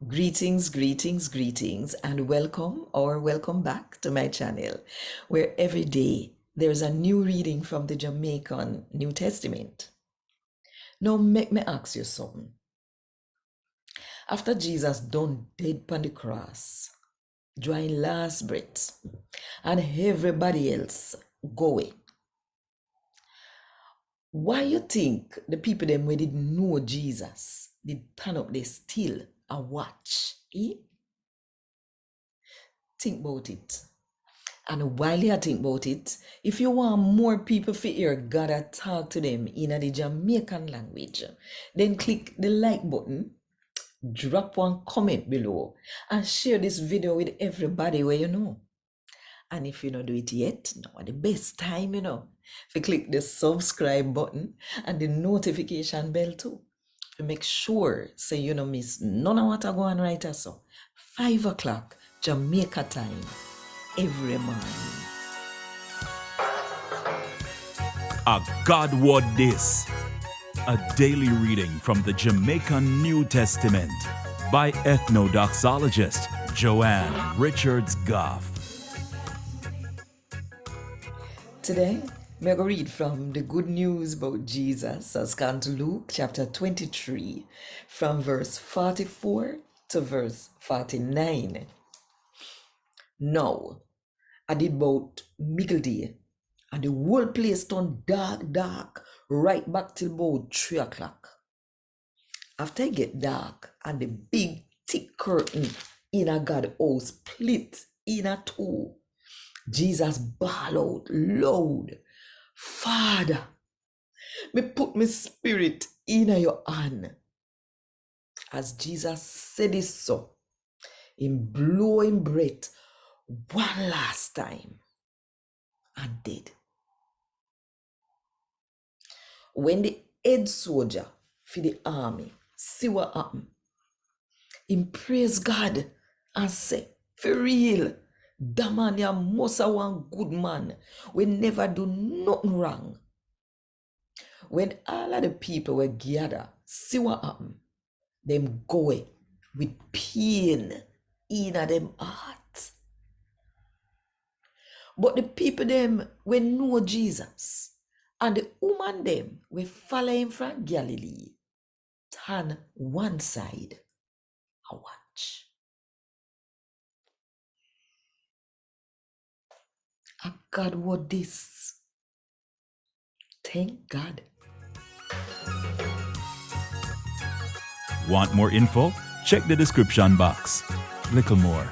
Greetings, greetings, greetings, and welcome or welcome back to my channel, where every day there's a new reading from the Jamaican New Testament. Now, make me ask you something. After Jesus done dead on the cross, drawing last breath, and everybody else going, why you think the people them we didn't know Jesus did turn up there still and watch? Think about it. And while you think about it, if you want more people to hear God talk to them in the Jamaican language, then click the like button, drop one comment below, and share this video with everybody where you know. And if you don't do it yet, now the best time, if you click the subscribe button and the notification bell too. To make sure so you don't miss none of what I go on right so. 5 o'clock Jamaica time every morning. A God Word This, a daily reading from the Jamaican New Testament by Ethnodoxologist Joanne Richards Goffe. Today, we're going to read from the good news about Jesus as gone to Luke chapter 23 from verse 44 to verse 49. Now, I did about middle day, and the whole place turned dark, right back till about 3 o'clock. After it get dark, and the big thick curtain in a God's house split in a two, Jesus bawled out loud, Father, me put my spirit in your hand. As Jesus said this so, in blowing breath one last time, and dead. When the head soldier for the army see what happened, him praise God and say, for real, that man ya must have one good man. We never do nothing wrong. When all of the people were gathered, see what happened, them go away with pain in them heart. But the people them we know Jesus, and the woman them we follow him from Galilee, turn one side and watch. A God what this. Thank God. Want more info? Check the description box. Little more.